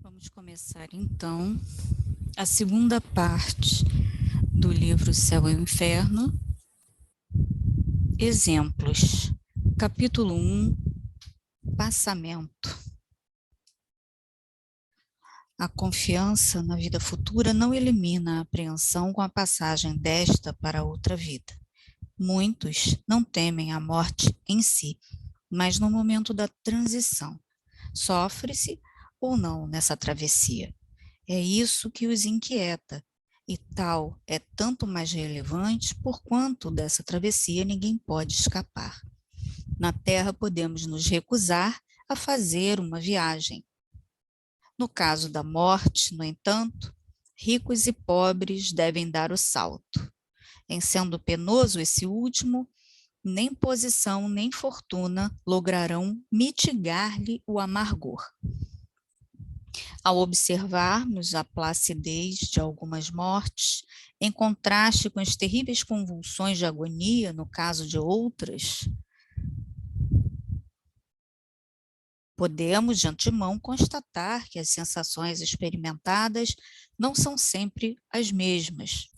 Vamos começar, então, a segunda parte do livro Céu e Inferno. Exemplos. Capítulo 1, Passamento. A confiança na vida futura não elimina a apreensão com a passagem desta para outra vida. Muitos não temem a morte em si, mas no momento da transição. Sofre-se ou não nessa travessia. É isso que os inquieta, e tal é tanto mais relevante por quanto dessa travessia ninguém pode escapar. Na Terra podemos nos recusar a fazer uma viagem. No caso da morte, no entanto, ricos e pobres devem dar o salto. Em sendo penoso esse último, nem posição nem fortuna lograrão mitigar-lhe o amargor. Ao observarmos a placidez de algumas mortes, em contraste com as terríveis convulsões de agonia no caso de outras, podemos de antemão constatar que as sensações experimentadas não são sempre as mesmas.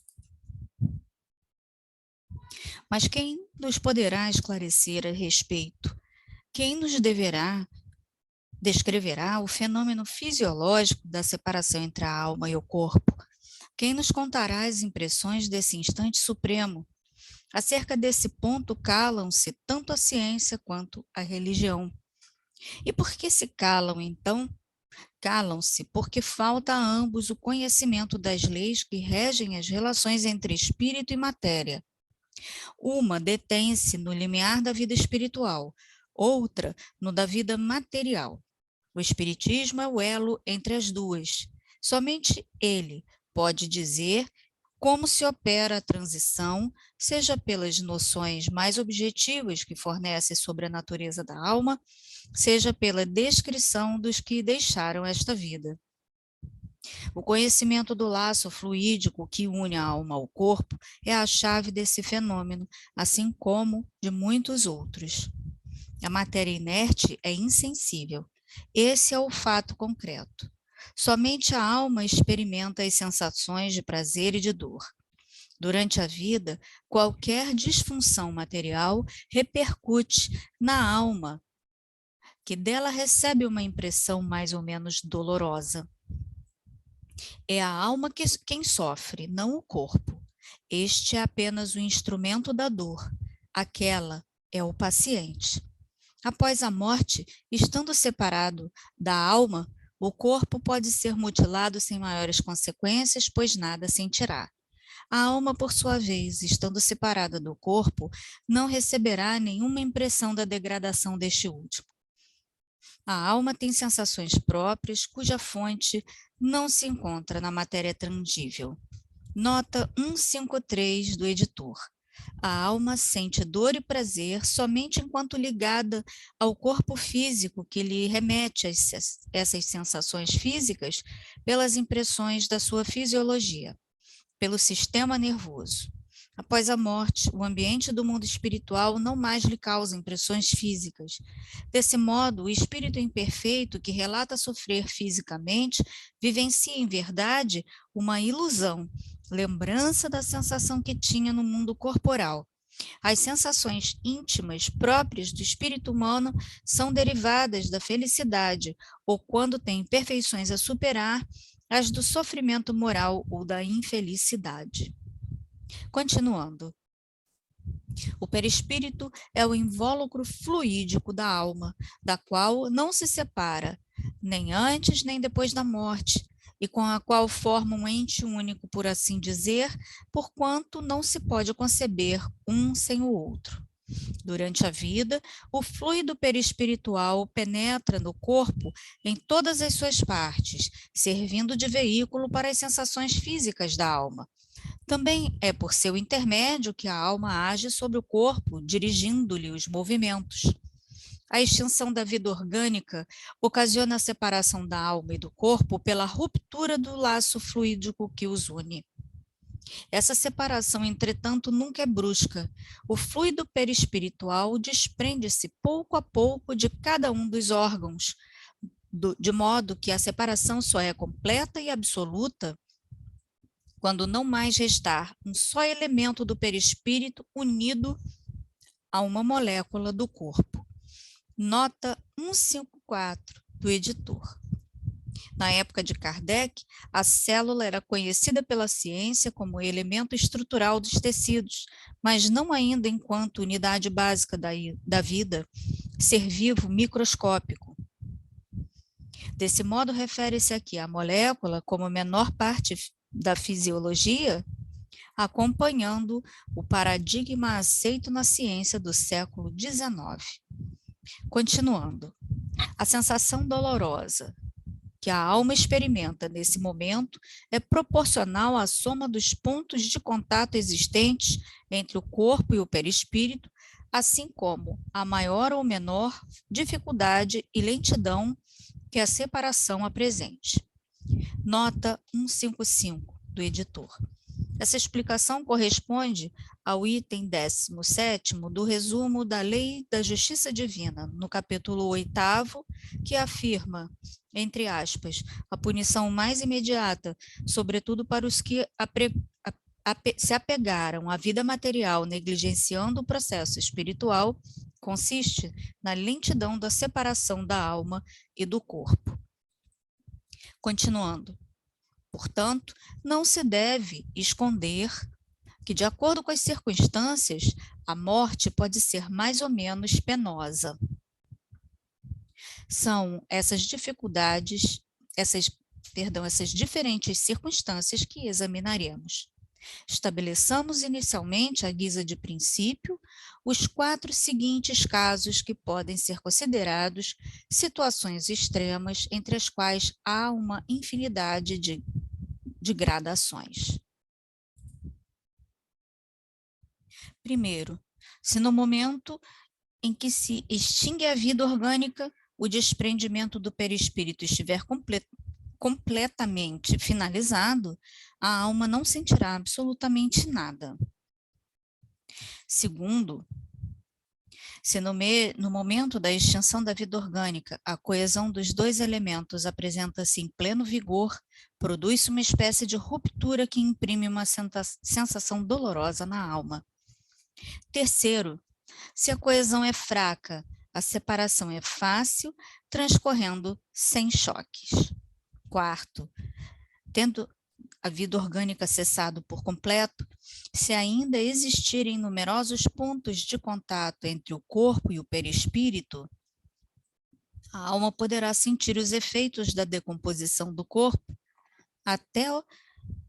Mas quem nos poderá esclarecer a respeito? Quem nos descreverá o fenômeno fisiológico da separação entre a alma e o corpo? Quem nos contará as impressões desse instante supremo? Acerca desse ponto calam-se tanto a ciência quanto a religião. E por que se calam, então? Calam-se porque falta a ambos o conhecimento das leis que regem as relações entre espírito e matéria. Uma detém-se no limiar da vida espiritual, outra no da vida material. O espiritismo é o elo entre as duas. Somente ele pode dizer como se opera a transição, seja pelas noções mais objetivas que fornece sobre a natureza da alma, seja pela descrição dos que deixaram esta vida. O conhecimento do laço fluídico que une a alma ao corpo é a chave desse fenômeno, assim como de muitos outros. A matéria inerte é insensível. Esse é o fato concreto. Somente a alma experimenta as sensações de prazer e de dor. Durante a vida, qualquer disfunção material repercute na alma, que dela recebe uma impressão mais ou menos dolorosa. É a alma quem sofre, não o corpo. Este é apenas o instrumento da dor. Aquela é o paciente. Após a morte, estando separado da alma, o corpo pode ser mutilado sem maiores consequências, pois nada sentirá. A alma, por sua vez, estando separada do corpo, não receberá nenhuma impressão da degradação deste último. A alma tem sensações próprias, cuja fonte não se encontra na matéria tangível. Nota 153 do editor. A alma sente dor e prazer somente enquanto ligada ao corpo físico que lhe remete essas sensações físicas pelas impressões da sua fisiologia, pelo sistema nervoso. Após a morte, o ambiente do mundo espiritual não mais lhe causa impressões físicas. Desse modo, o espírito imperfeito que relata sofrer fisicamente vivencia, em verdade, uma ilusão, lembrança da sensação que tinha no mundo corporal. As sensações íntimas próprias do espírito humano são derivadas da felicidade, ou quando tem imperfeições a superar, as do sofrimento moral ou da infelicidade. Continuando. O perispírito é o invólucro fluídico da alma, da qual não se separa, nem antes nem depois da morte, e com a qual forma um ente único, por assim dizer, porquanto não se pode conceber um sem o outro. Durante a vida, o fluido perispiritual penetra no corpo em todas as suas partes, servindo de veículo para as sensações físicas da alma. Também é por seu intermédio que a alma age sobre o corpo, dirigindo-lhe os movimentos. A extinção da vida orgânica ocasiona a separação da alma e do corpo pela ruptura do laço fluídico que os une. Essa separação, entretanto, nunca é brusca. O fluido perispiritual desprende-se pouco a pouco de cada um dos órgãos de modo que a separação só é completa e absoluta quando não mais restar um só elemento do perispírito unido a uma molécula do corpo. Nota 154 do editor. Na época de Kardec, a célula era conhecida pela ciência como elemento estrutural dos tecidos, mas não ainda enquanto unidade básica da vida, ser vivo microscópico. Desse modo, refere-se aqui à molécula como menor parte da fisiologia, acompanhando o paradigma aceito na ciência do século XIX. Continuando, a sensação dolorosa que a alma experimenta nesse momento é proporcional à soma dos pontos de contato existentes entre o corpo e o perispírito, assim como a maior ou menor dificuldade e lentidão que a separação apresente. Nota 155 do editor. Essa explicação corresponde ao item 17º do resumo da Lei da Justiça Divina, no capítulo 8º, que afirma, entre aspas, a punição mais imediata, sobretudo para os que se apegaram à vida material, negligenciando o processo espiritual, consiste na lentidão da separação da alma e do corpo. Continuando. Portanto, não se deve esconder que, de acordo com as circunstâncias, a morte pode ser mais ou menos penosa. São essas dificuldades, essas diferentes circunstâncias que examinaremos. Estabeleçamos inicialmente, à guisa de princípio, os 4 seguintes casos que podem ser considerados situações extremas, entre as quais há uma infinidade de gradações. Primeiro, se no momento em que se extingue a vida orgânica, o desprendimento do perispírito estiver completamente finalizado, a alma não sentirá absolutamente nada. Segundo, se no momento da extinção da vida orgânica, a coesão dos 2 elementos apresenta-se em pleno vigor, produz-se uma espécie de ruptura que imprime uma sensação dolorosa na alma. Terceiro, se a coesão é fraca, a separação é fácil, transcorrendo sem choques. Quarto, tendo a vida orgânica cessado por completo, se ainda existirem numerosos pontos de contato entre o corpo e o perispírito, a alma poderá sentir os efeitos da decomposição do corpo até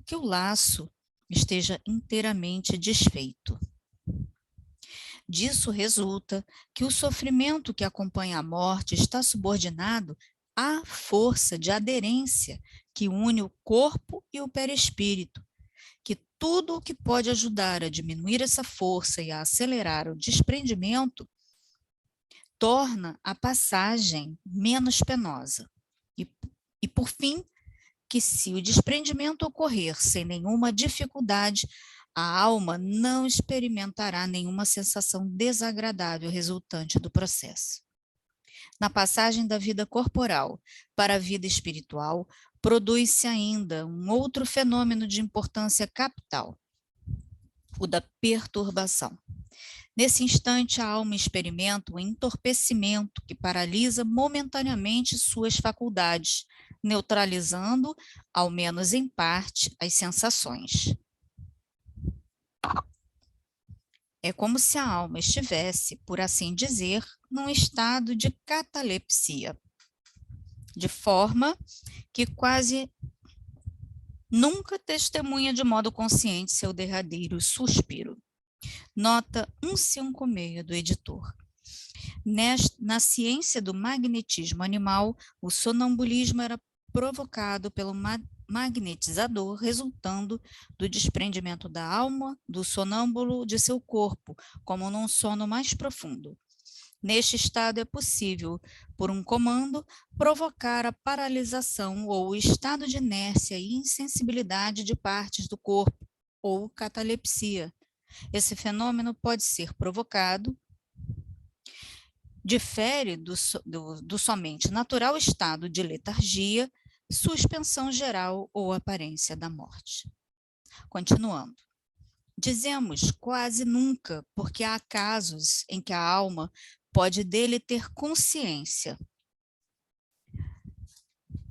que o laço esteja inteiramente desfeito. Disso resulta que o sofrimento que acompanha a morte está subordinado à força de aderência que une o corpo e o perispírito, que tudo o que pode ajudar a diminuir essa força e a acelerar o desprendimento torna a passagem menos penosa. E por fim, que se o desprendimento ocorrer sem nenhuma dificuldade, a alma não experimentará nenhuma sensação desagradável resultante do processo. Na passagem da vida corporal para a vida espiritual, produz-se ainda um outro fenômeno de importância capital, o da perturbação. Nesse instante, a alma experimenta um entorpecimento que paralisa momentaneamente suas faculdades, neutralizando, ao menos em parte, as sensações. É como se a alma estivesse, por assim dizer, num estado de catalepsia, de forma que quase nunca testemunha de modo consciente seu derradeiro suspiro. Nota 156 do editor. Na ciência do magnetismo animal, o sonambulismo era provocado pelo magnetizador, resultando do desprendimento da alma do sonâmbulo de seu corpo, como num sono mais profundo. Neste estado é possível, por um comando, provocar a paralisação ou o estado de inércia e insensibilidade de partes do corpo, ou catalepsia. Esse fenômeno pode ser provocado Difere do somente natural estado de letargia, suspensão geral ou aparência da morte. Continuando. Dizemos quase nunca, porque há casos em que a alma pode dele ter consciência,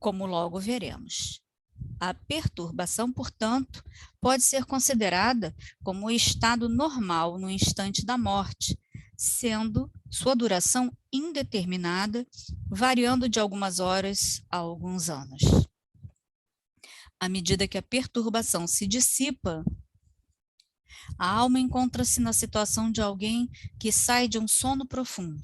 como logo veremos. A perturbação, portanto, pode ser considerada como o estado normal no instante da morte, sendo sua duração indeterminada, variando de algumas horas a alguns anos. À medida que a perturbação se dissipa, a alma encontra-se na situação de alguém que sai de um sono profundo.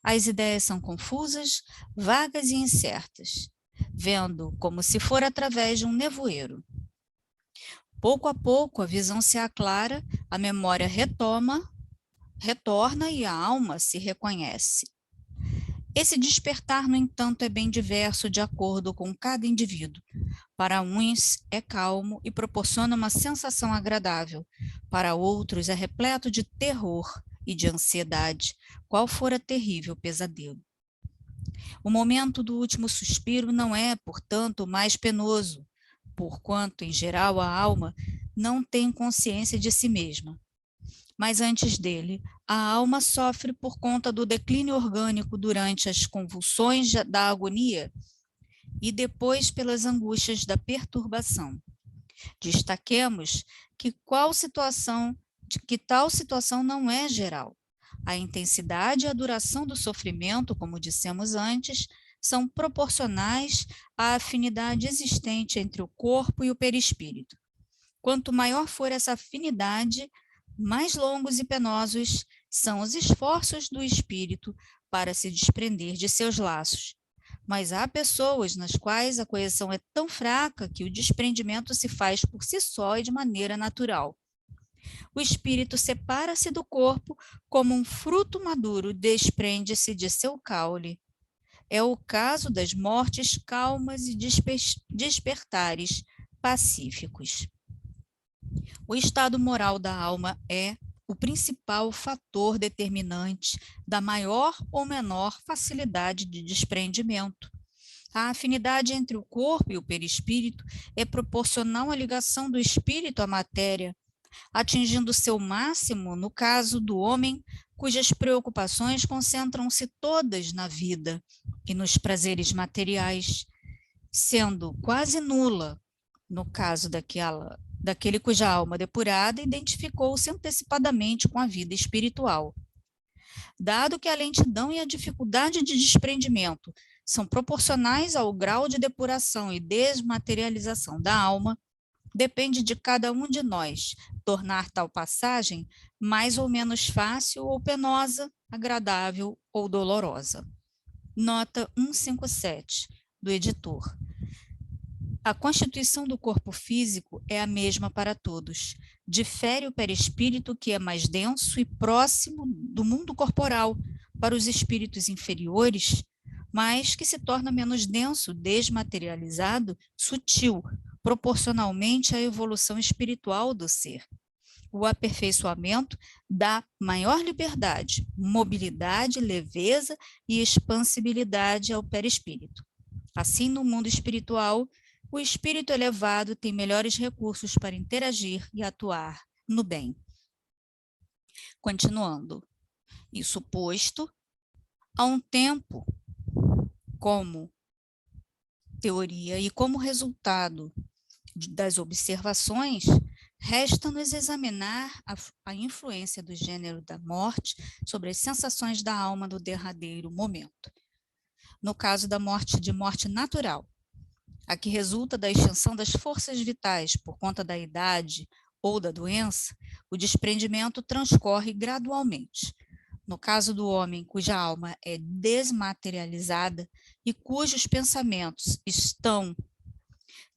As ideias são confusas, vagas e incertas, vendo como se for através de um nevoeiro. Pouco a pouco a visão se aclara, a memória retorna e a alma se reconhece. Esse despertar, no entanto, é bem diverso de acordo com cada indivíduo. Para uns é calmo e proporciona uma sensação agradável, para outros é repleto de terror e de ansiedade, qual fora terrível pesadelo. O momento do último suspiro não é, portanto, o mais penoso, porquanto, em geral, a alma não tem consciência de si mesma. Mas antes dele, a alma sofre por conta do declínio orgânico durante as convulsões da agonia e depois pelas angústias da perturbação. Destaquemos que tal situação não é geral. A intensidade e a duração do sofrimento, como dissemos antes, são proporcionais à afinidade existente entre o corpo e o perispírito. Quanto maior for essa afinidade, mais longos e penosos são os esforços do espírito para se desprender de seus laços. Mas há pessoas nas quais a coesão é tão fraca que o desprendimento se faz por si só e de maneira natural. O espírito separa-se do corpo como um fruto maduro desprende-se de seu caule. É o caso das mortes calmas e despertares pacíficos. O estado moral da alma é o principal fator determinante da maior ou menor facilidade de desprendimento. A afinidade entre o corpo e o perispírito é proporcional à ligação do espírito à matéria, atingindo seu máximo no caso do homem cujas preocupações concentram-se todas na vida e nos prazeres materiais, sendo quase nula no caso daquele cuja alma depurada identificou-se antecipadamente com a vida espiritual. Dado que a lentidão e a dificuldade de desprendimento são proporcionais ao grau de depuração e desmaterialização da alma, depende de cada um de nós tornar tal passagem mais ou menos fácil ou penosa, agradável ou dolorosa. Nota 157 do editor. A constituição do corpo físico é a mesma para todos. Difere o perispírito, que é mais denso e próximo do mundo corporal, para os espíritos inferiores, mas que se torna menos denso, desmaterializado, sutil, proporcionalmente à evolução espiritual do ser. O aperfeiçoamento dá maior liberdade, mobilidade, leveza e expansibilidade ao perispírito. Assim, no mundo espiritual, o espírito elevado tem melhores recursos para interagir e atuar no bem. Continuando. Isso posto, há um tempo, como teoria e como resultado das observações, resta-nos examinar a influência do gênero da morte sobre as sensações da alma no derradeiro momento. No caso da morte de morte natural, a que resulta da extinção das forças vitais por conta da idade ou da doença, o desprendimento transcorre gradualmente. No caso do homem cuja alma é desmaterializada e cujos pensamentos estão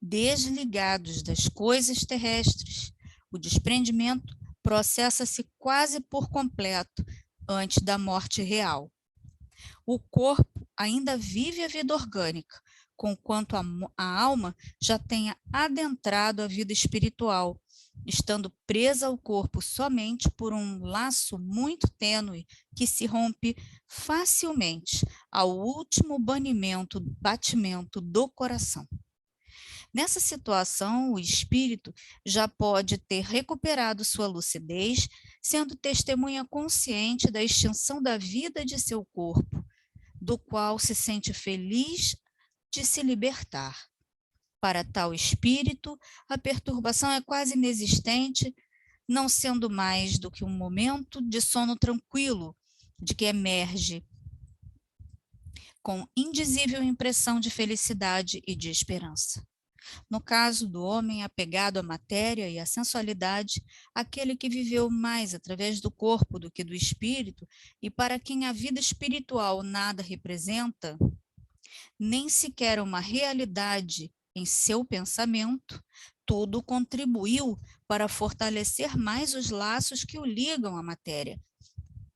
desligados das coisas terrestres, o desprendimento processa-se quase por completo antes da morte real. O corpo ainda vive a vida orgânica, conquanto a alma já tenha adentrado a vida espiritual, estando presa ao corpo somente por um laço muito tênue que se rompe facilmente ao último batimento do coração. Nessa situação, o espírito já pode ter recuperado sua lucidez, sendo testemunha consciente da extinção da vida de seu corpo, do qual se sente feliz de se libertar. Para tal espírito, a perturbação é quase inexistente, não sendo mais do que um momento de sono tranquilo, de que emerge com indizível impressão de felicidade e de esperança. No caso do homem apegado à matéria e à sensualidade, aquele que viveu mais através do corpo do que do espírito, e para quem a vida espiritual nada representa, nem sequer uma realidade em seu pensamento, tudo contribuiu para fortalecer mais os laços que o ligam à matéria,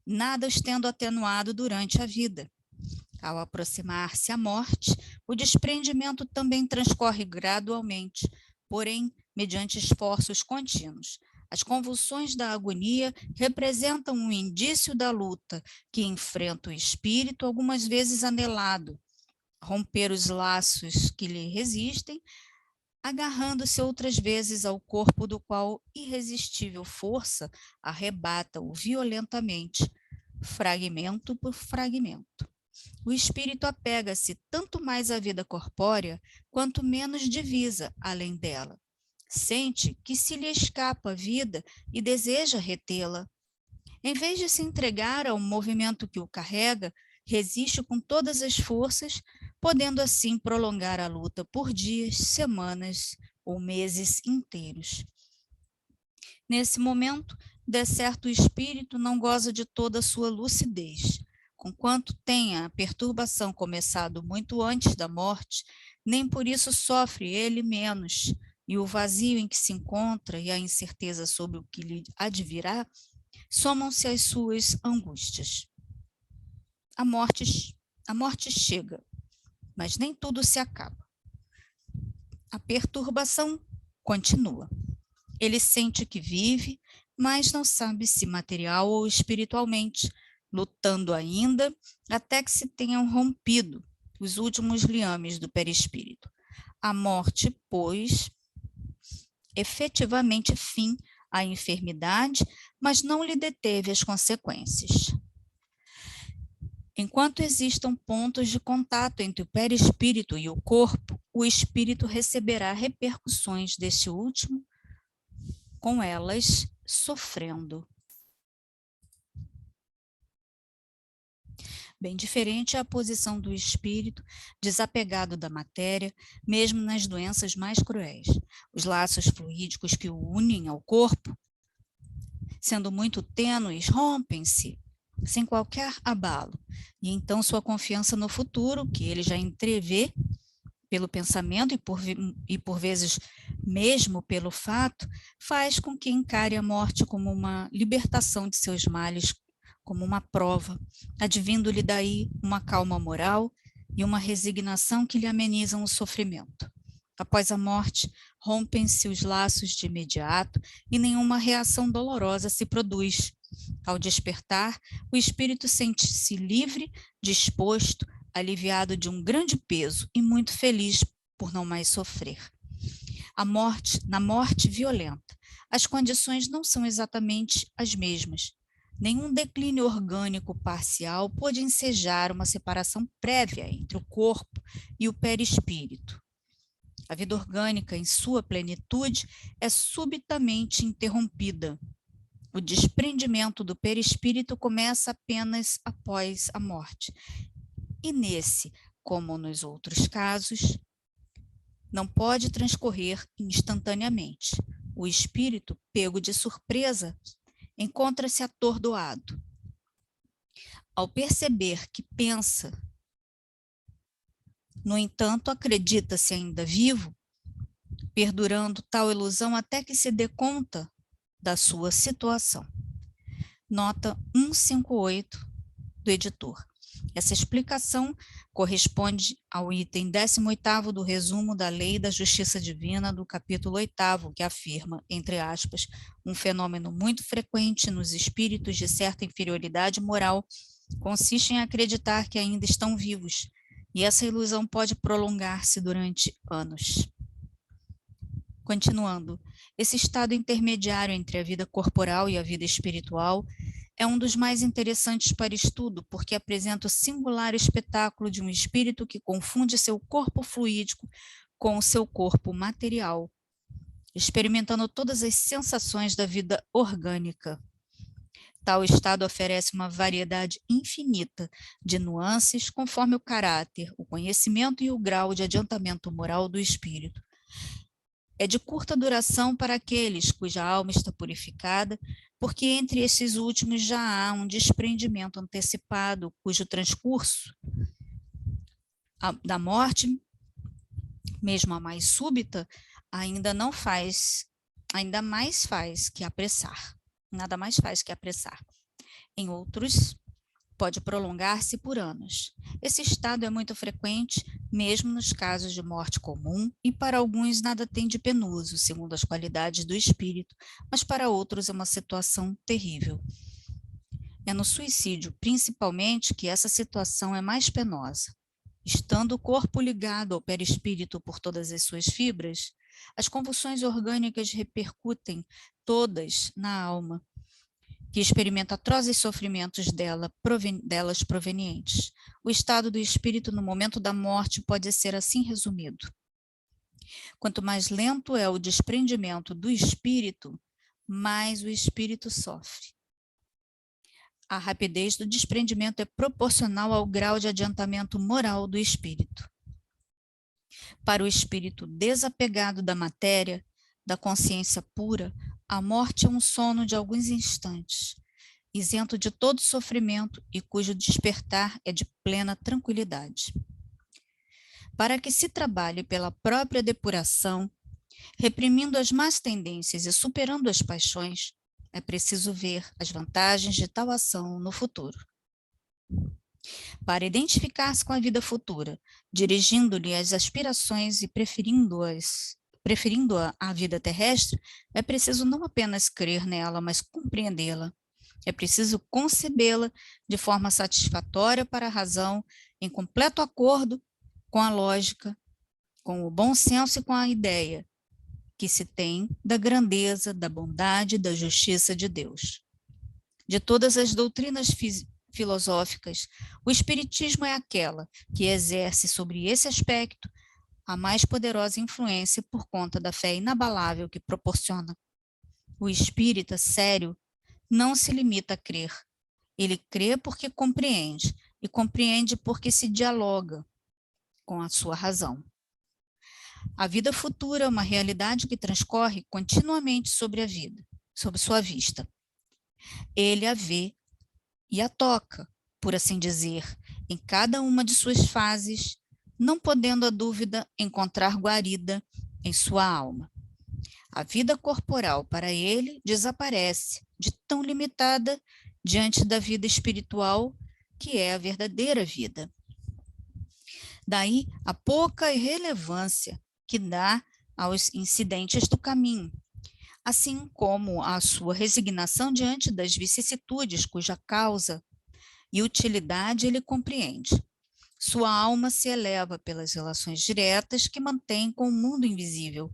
nada os tendo atenuado durante a vida. Ao aproximar-se a morte, o desprendimento também transcorre gradualmente, porém, mediante esforços contínuos. As convulsões da agonia representam um indício da luta que enfrenta o espírito, algumas vezes anelado, romper os laços que lhe resistem, agarrando-se outras vezes ao corpo do qual irresistível força arrebata-o violentamente, fragmento por fragmento. O espírito apega-se tanto mais à vida corpórea, quanto menos divisa além dela. Sente que se lhe escapa a vida e deseja retê-la. Em vez de se entregar ao movimento que o carrega, resiste com todas as forças, podendo assim prolongar a luta por dias, semanas ou meses inteiros. Nesse momento, de certo, o espírito não goza de toda a sua lucidez. Conquanto tenha a perturbação começado muito antes da morte, nem por isso sofre ele menos, e o vazio em que se encontra e a incerteza sobre o que lhe advirá, somam-se às suas angústias. A morte chega, mas nem tudo se acaba. A perturbação continua. Ele sente que vive, mas não sabe se material ou espiritualmente, lutando ainda até que se tenham rompido os últimos liames do perispírito. A morte, pois, efetivamente fim à enfermidade, mas não lhe deteve as consequências. Enquanto existam pontos de contato entre o perispírito e o corpo, o espírito receberá repercussões deste último, com elas sofrendo. Bem diferente é a posição do espírito, desapegado da matéria, mesmo nas doenças mais cruéis. Os laços fluídicos que o unem ao corpo, sendo muito tênues, rompem-se sem qualquer abalo, e então sua confiança no futuro, que ele já entrevê pelo pensamento e por vezes mesmo pelo fato, faz com que encare a morte como uma libertação de seus males, como uma prova, advindo-lhe daí uma calma moral e uma resignação que lhe amenizam o sofrimento. Após a morte, rompem-se os laços de imediato e nenhuma reação dolorosa se produz. Ao despertar, o espírito sente-se livre, disposto, aliviado de um grande peso e muito feliz por não mais sofrer. Na morte violenta, as condições não são exatamente as mesmas. Nenhum declínio orgânico parcial pode ensejar uma separação prévia entre o corpo e o perispírito. A vida orgânica, em sua plenitude, é subitamente interrompida. O desprendimento do perispírito começa apenas após a morte. E nesse, como nos outros casos, não pode transcorrer instantaneamente. O espírito, pego de surpresa, encontra-se atordoado. Ao perceber que pensa, no entanto, acredita-se ainda vivo, perdurando tal ilusão até que se dê conta da sua situação. Nota 158 do editor. Essa explicação corresponde ao item 18º do resumo da Lei da Justiça Divina do capítulo 8º, que afirma, entre aspas, um fenômeno muito frequente nos espíritos de certa inferioridade moral consiste em acreditar que ainda estão vivos, e essa ilusão pode prolongar-se durante anos. Continuando, esse estado intermediário entre a vida corporal e a vida espiritual é um dos mais interessantes para estudo, porque apresenta o singular espetáculo de um espírito que confunde seu corpo fluídico com o seu corpo material, experimentando todas as sensações da vida orgânica. Tal estado oferece uma variedade infinita de nuances conforme o caráter, o conhecimento e o grau de adiantamento moral do espírito. É de curta duração para aqueles cuja alma está purificada, porque entre esses últimos já há um desprendimento antecipado, cujo transcurso da morte, mesmo a mais súbita, ainda mais faz que apressar. Nada mais faz que apressar. Em outros, pode prolongar-se por anos. Esse estado é muito frequente, mesmo nos casos de morte comum, e para alguns nada tem de penoso, segundo as qualidades do espírito, mas para outros é uma situação terrível. É no suicídio, principalmente, que essa situação é mais penosa. Estando o corpo ligado ao perispírito por todas as suas fibras, as convulsões orgânicas repercutem todas na alma, que experimenta atrozes sofrimentos delas provenientes. O estado do espírito no momento da morte pode ser assim resumido. Quanto mais lento é o desprendimento do espírito, mais o espírito sofre. A rapidez do desprendimento é proporcional ao grau de adiantamento moral do espírito. Para o espírito desapegado da matéria, da consciência pura, a morte é um sono de alguns instantes, isento de todo sofrimento e cujo despertar é de plena tranquilidade. Para que se trabalhe pela própria depuração, reprimindo as más tendências e superando as paixões, é preciso ver as vantagens de tal ação no futuro. Para identificar-se com a vida futura, dirigindo-lhe as aspirações e preferindo-a à vida terrestre, é preciso não apenas crer nela, mas compreendê-la. É preciso concebê-la de forma satisfatória para a razão, em completo acordo com a lógica, com o bom senso e com a ideia que se tem da grandeza, da bondade e da justiça de Deus. De todas as doutrinas filosóficas, o Espiritismo é aquela que exerce sobre esse aspecto a mais poderosa influência por conta da fé inabalável que proporciona. O espírita sério não se limita a crer. Ele crê porque compreende, e compreende porque se dialoga com a sua razão. A vida futura é uma realidade que transcorre continuamente sobre a vida, sob sua vista. Ele a vê e a toca, por assim dizer, em cada uma de suas fases, não podendo a dúvida encontrar guarida em sua alma. A vida corporal para ele desaparece, de tão limitada diante da vida espiritual, que é a verdadeira vida. Daí a pouca irrelevância que dá aos incidentes do caminho, assim como a sua resignação diante das vicissitudes cuja causa e utilidade ele compreende. Sua alma se eleva pelas relações diretas que mantém com o mundo invisível.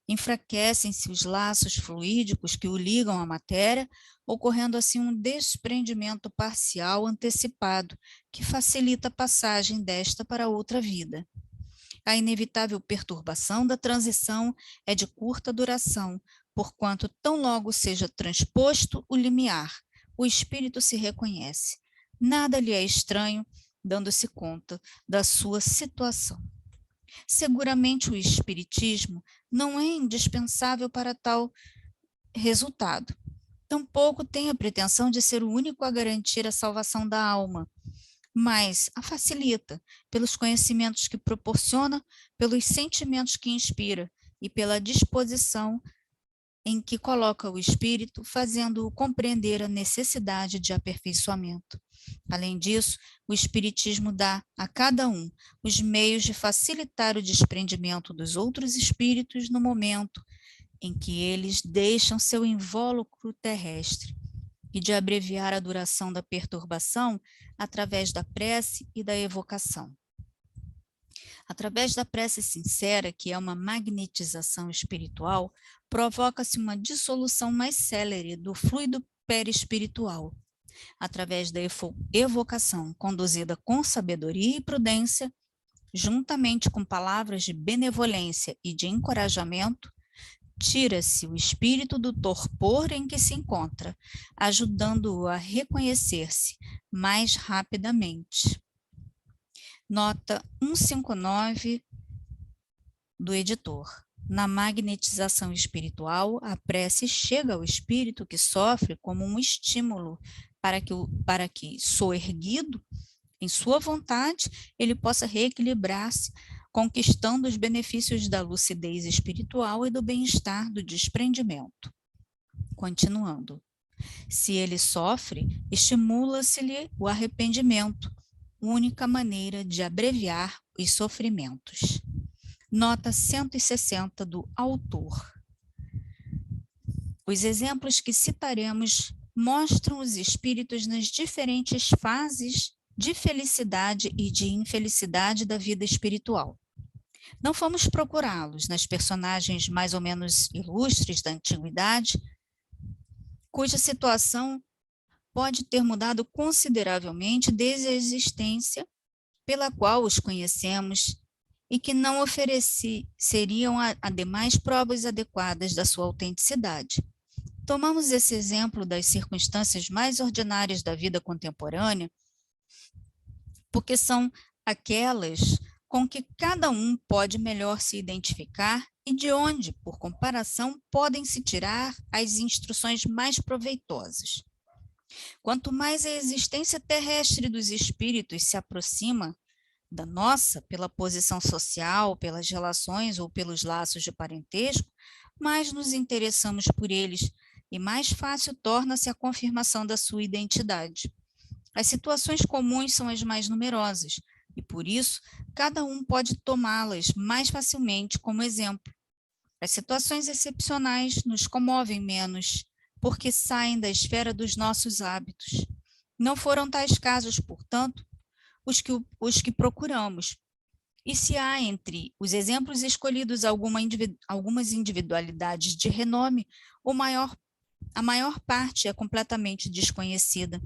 Enfraquecem-se os laços fluídicos que o ligam à matéria, ocorrendo assim um desprendimento parcial antecipado, que facilita a passagem desta para outra vida. A inevitável perturbação da transição é de curta duração, porquanto tão logo seja transposto o limiar, o espírito se reconhece. Nada lhe é estranho, dando-se conta da sua situação. Seguramente o espiritismo não é indispensável para tal resultado. Tampouco tem a pretensão de ser o único a garantir a salvação da alma, mas a facilita pelos conhecimentos que proporciona, pelos sentimentos que inspira e pela disposição em que coloca o espírito, fazendo-o compreender a necessidade de aperfeiçoamento. Além disso, o Espiritismo dá a cada um os meios de facilitar o desprendimento dos outros espíritos no momento em que eles deixam seu invólucro terrestre e de abreviar a duração da perturbação através da prece e da evocação. Através da prece sincera, que é uma magnetização espiritual, provoca-se uma dissolução mais célere do fluido perispiritual. Através da evocação conduzida com sabedoria e prudência, juntamente com palavras de benevolência e de encorajamento, tira-se o espírito do torpor em que se encontra, ajudando-o a reconhecer-se mais rapidamente. Nota 159 do editor. Na magnetização espiritual, a prece chega ao espírito que sofre como um estímulo para que soerguido em sua vontade, ele possa reequilibrar-se, conquistando os benefícios da lucidez espiritual e do bem-estar do desprendimento. Continuando. Se ele sofre, estimula-se-lhe o arrependimento, única maneira de abreviar os sofrimentos. Nota 160 do autor. Os exemplos que citaremos mostram os espíritos nas diferentes fases de felicidade e de infelicidade da vida espiritual. Não fomos procurá-los nas personagens mais ou menos ilustres da antiguidade, cuja situação pode ter mudado consideravelmente desde a existência pela qual os conhecemos e que não ofereceriam ademais provas adequadas da sua autenticidade. Tomamos esse exemplo das circunstâncias mais ordinárias da vida contemporânea, porque são aquelas com que cada um pode melhor se identificar e de onde, por comparação, podem se tirar as instruções mais proveitosas. Quanto mais a existência terrestre dos espíritos se aproxima da nossa, pela posição social, pelas relações ou pelos laços de parentesco, mais nos interessamos por eles e mais fácil torna-se a confirmação da sua identidade. As situações comuns são as mais numerosas e, por isso, cada um pode tomá-las mais facilmente como exemplo. As situações excepcionais nos comovem menos, porque saem da esfera dos nossos hábitos. Não foram tais casos, portanto, os que procuramos. E se há entre os exemplos escolhidos algumas individualidades de renome, a maior parte é completamente desconhecida.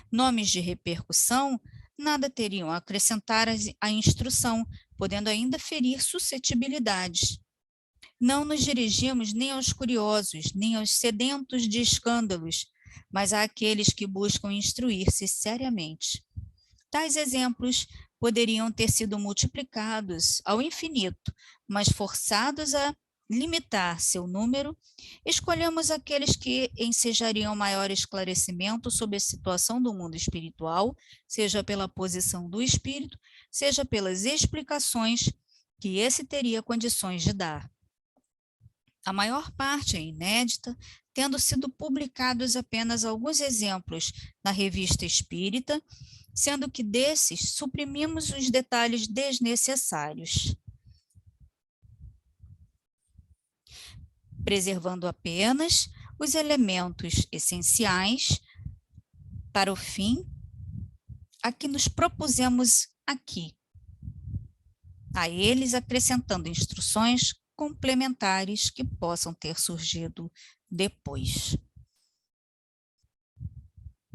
Nomes de repercussão nada teriam a acrescentar à instrução, podendo ainda ferir suscetibilidades. Não nos dirigimos nem aos curiosos, nem aos sedentos de escândalos, mas àqueles que buscam instruir-se seriamente. Tais exemplos poderiam ter sido multiplicados ao infinito, mas forçados a limitar seu número, escolhemos aqueles que ensejariam maior esclarecimento sobre a situação do mundo espiritual, seja pela posição do espírito, seja pelas explicações que esse teria condições de dar. A maior parte é inédita, tendo sido publicados apenas alguns exemplos na Revista Espírita, sendo que desses suprimimos os detalhes desnecessários, preservando apenas os elementos essenciais para o fim a que nos propusemos aqui, a eles acrescentando instruções complementares que possam ter surgido depois.